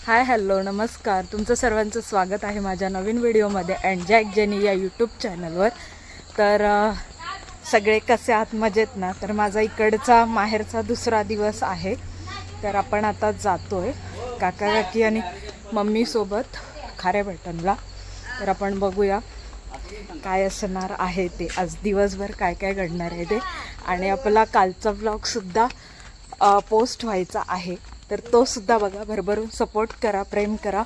Hi hello नमस्कार, तुमचं सर्वांचं स्वागत आहे माझ्या नवीन व्हिडिओमध्ये अँजॅक जेनी या यूट्यूब चॅनलवर। तर सगळे कसे आहात, मजेत ना? तर माझा इकडचा माहेरचा दुसरा दिवस आहे, तर आपण आता जातोय काका काकी आणि मम्मी सोबत खारेपाटणला। तर आपण बघूया काय असणार आहे ते, आज दिवसभर काय काय घडणार आहे ते, आणि आपला कालचा व्लॉगसुद्धा पोस्ट व्हायचा आहे, तर तो सुद्धा बघा। भरभरून सपोर्ट करा, प्रेम करा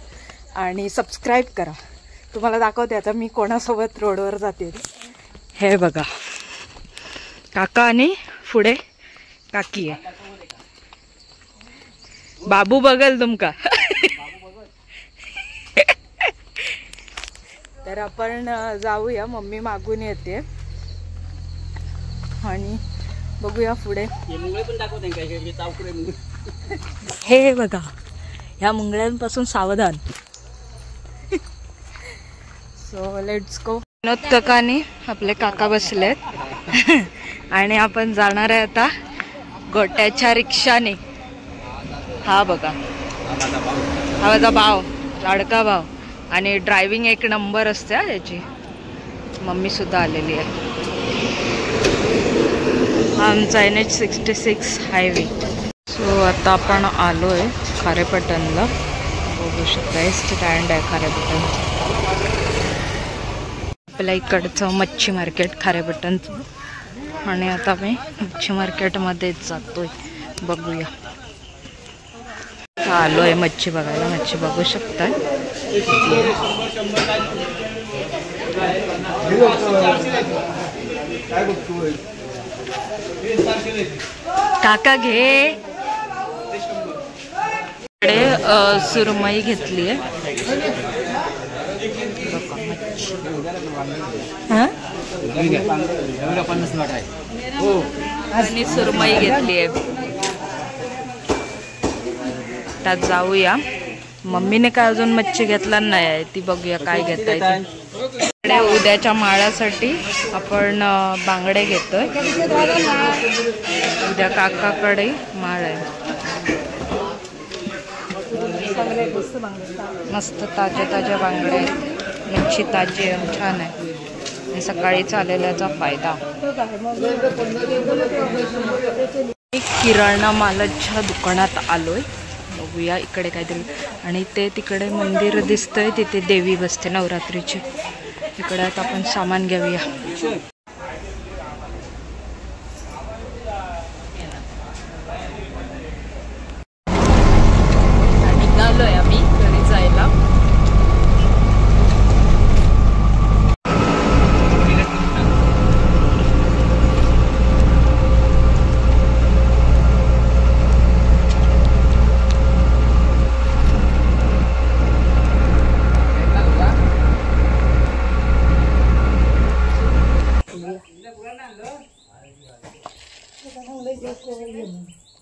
आणि सबस्क्राईब करा। तुम्हाला दाखवते आता मी कोणासोबत रोडवर जाते। हे बघा, काका आणि पुढे काकी आहे। बाबू बघल तुमका। तर आपण जाऊया, मम्मी मागून येते आणि बघूया पुढे। हे बघा, ह्या मुंगळ्यांपासून सावधान। So let's go. विनोद काकानी आपले काका बसलेत आणि आपण जाणार आहे आता गोट्याच्या रिक्षाने। हा बघा, हा माझा भाव, लाडका भाव, आणि ड्रायव्हिंग एक नंबर असते याची। मम्मी सुद्धा आलेली आहे। आमचा NH66 हायवे। सो आता आपण आलोय खारेपाटणला, बघू शकता स्टँड आहे खारेपाटणचं। आपल्या इकडचं मच्छी मार्केट खारेपाटणचं, आणि आता मी मच्छी मार्केटमध्येच जातोय। बघूया, आलोय मच्छी बघायला। मच्छी बघू शकताय। काका घे, सुरमई घेतली आहे। आणि सुरमई घेतली आहे। त्यात जाऊया। मम्मीने काय अजून मच्छी घेतला नाही, ती बघूया काय घेताय ती। उद्याच्या माळासाठी आपण बांगडे घेतोय। उद्या काकाकडे माळ आहे। मस्त ताज्या ताज्या बांगडे आहेत, मच्छी ताजी आहे, छान आहे, आणि सकाळी चाललेल्याचा फायदा। किराणा मालाच्या दुकानात आलोय, बघूया इकडे काहीतरी। आणि ते तिकडे मंदिर दिसतंय, तिथे देवी बसते नवरात्रीची। इकडे आता आपण सामान घेऊया। निघालोय आम्ही घरी जायला।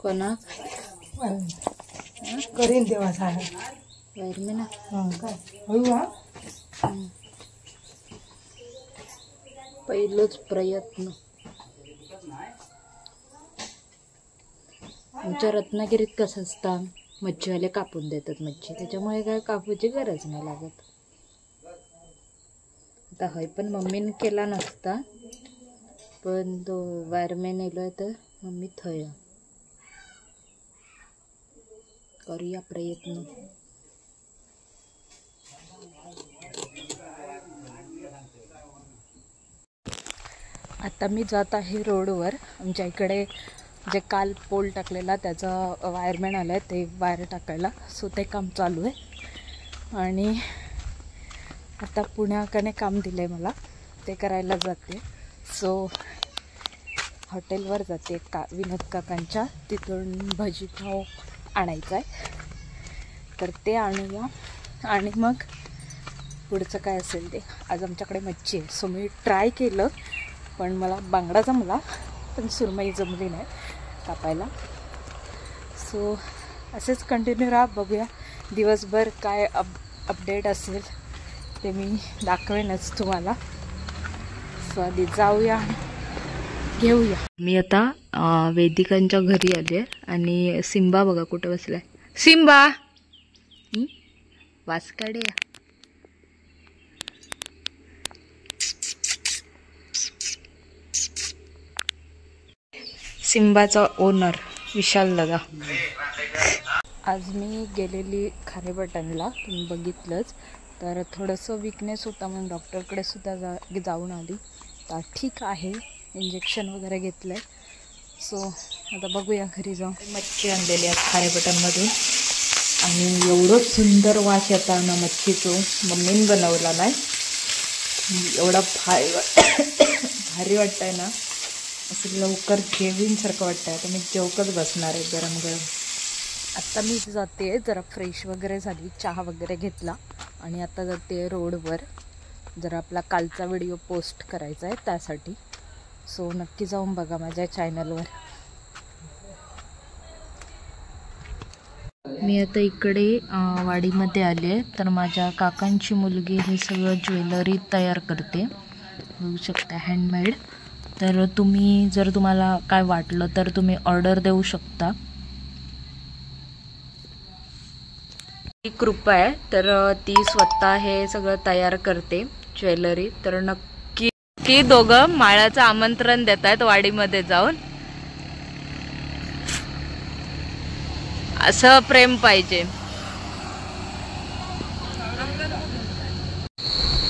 कोणा करीन तेव्हा सांगा वायरमेन पहिलोच प्रयत्न। आमच्या रत्नागिरीत कसं असतं, मच्छीवाले कापून देतात मच्छी, त्याच्यामुळे काय कापूची गरज नाही लागत। आता हय पण मम्मीने केला नसता, पण तो वायरमॅन येलोय तर मम्मी थय करूया प्रयत्न। आता मी जात आहे रोडवर। आमच्या इकडे जे काल पोल टाकलेला त्याचा वायरमॅन आला आहे ते वायर टाकायला, सो ते काम चालू आहे। आणि आता पुण्याकडे काम दिलं आहे मला, ते करायला जाते। सो हॉटेलवर जाते विनोद काकांच्या, तिथून भजीपाव आणायचं आहे, तर ते आणूया। आणि मग पुढचं काय असेल ते। आज आमच्याकडे मच्छी आहे, सो मी ट्राय केलं, पण मला बांगडा जमला, पण सुरमई जमली नाही कापायला। सो असेच कंटिन्यू राहा, बघूया दिवसभर काय अपडेट असेल ते मी दाखवेनच तुम्हाला। सो आधी जाऊया, घेऊया। मी आता वेदिकांच्या घरी आले, आणि सिम्बा बघा कुठं बसलाय। सिम्बा वासकाडे सिम्बाचा ओनर विशाल दादा. आज मी गेलेली खारेबटनला, तुम्ही बघितलंच. तर थोडंसं विकनेस होता म्हणून डॉक्टरकडे सुद्धा जाऊन आली. तर ठीक आहे, इंजेक्शन वगैरे घेतलं आहे. सो आता बघूया घरी जाऊन. मच्छी आणलेली आहे खारेबटनमधून आणि एवढं सुंदर वास येता ना मच्छीचं. मम्मीने बनवला नाही, एवढा भारी वाटतं आहे ना, असं लवकर जेवीनसारखं वाटतं आहे. आता मी जेवकच बसणार आहे गरम गरम. आत्ता मी जाते, जरा फ्रेश वगैरे झाली, चहा वगैरे घेतला आणि आता जाते रोडवर. जरा आपला कालचा व्हिडिओ पोस्ट करायचा आहे त्यासाठी. सो नक्की जाऊन बघा माझ्या चॅनलवर. मी आता इकडे वाडीमध्ये आले. तर माझ्या काकांची मुलगी हे सगळं ज्वेलरी तयार करते, बघू शकता, हँडमेड. तर तुम्ही जर तुम्हाला काय वाटलं तर तुम्ही ऑर्डर देऊ शकता. ती कृपा आहे, तर ती स्वतः हे सगळं तयार करते ज्वेलरी. तर नक्की दोघं माळ्याचं आमंत्रण देत आहेत वाडीमध्ये जाऊन. असं प्रेम पाहिजे.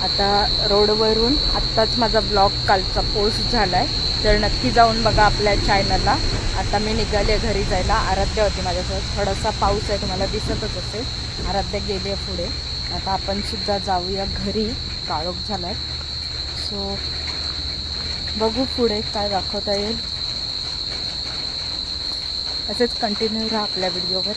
आता रोडवरून आत्ताच माझा ब्लॉग कालचा पोस्ट झालाय, तर नक्की जाऊन बघा आपल्या चॅनलला. आता मी निघाले घरी जायला. आराध्या होती माझ्यासोबत. थोडासा पाऊस आहे, तुम्हाला दिसतच असेल. आराध्या गेली आहे पुढे. आता आपण सुद्धा जाऊया घरी, काळोख झालाय. सो बघू पुढे काय दाखवता येईल. असेच कंटिन्यू राहा आपल्या व्हिडिओवर.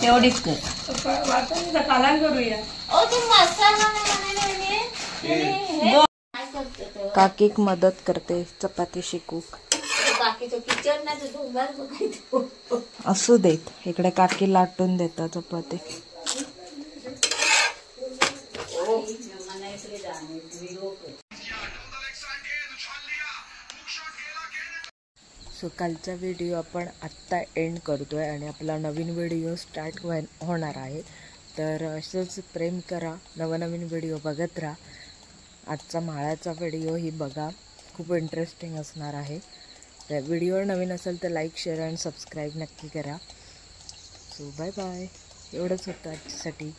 तेवढीच कर. काकीक मदत करते चपाती शिकूक. असू देत, इकडे काकी लाटून देतात चपाती. सो कालचा व्हिडिओ आपण आत्ता एंड करतोय आणि आपला नवीन व्हिडिओ स्टार्ट होणार आहे. तर असंच प्रेम करा, नवनवीन व्हिडिओ बघत राहा. आजचा माळ्याचा व्हिडिओ ही बघा, खूप इंटरेस्टिंग असणार आहे. तर व्हिडिओ नवीन असेल तर लाईक, शेअर आणि सबस्क्राईब नक्की करा. So bye bye. एवढंच होतं आजच्यासाठी.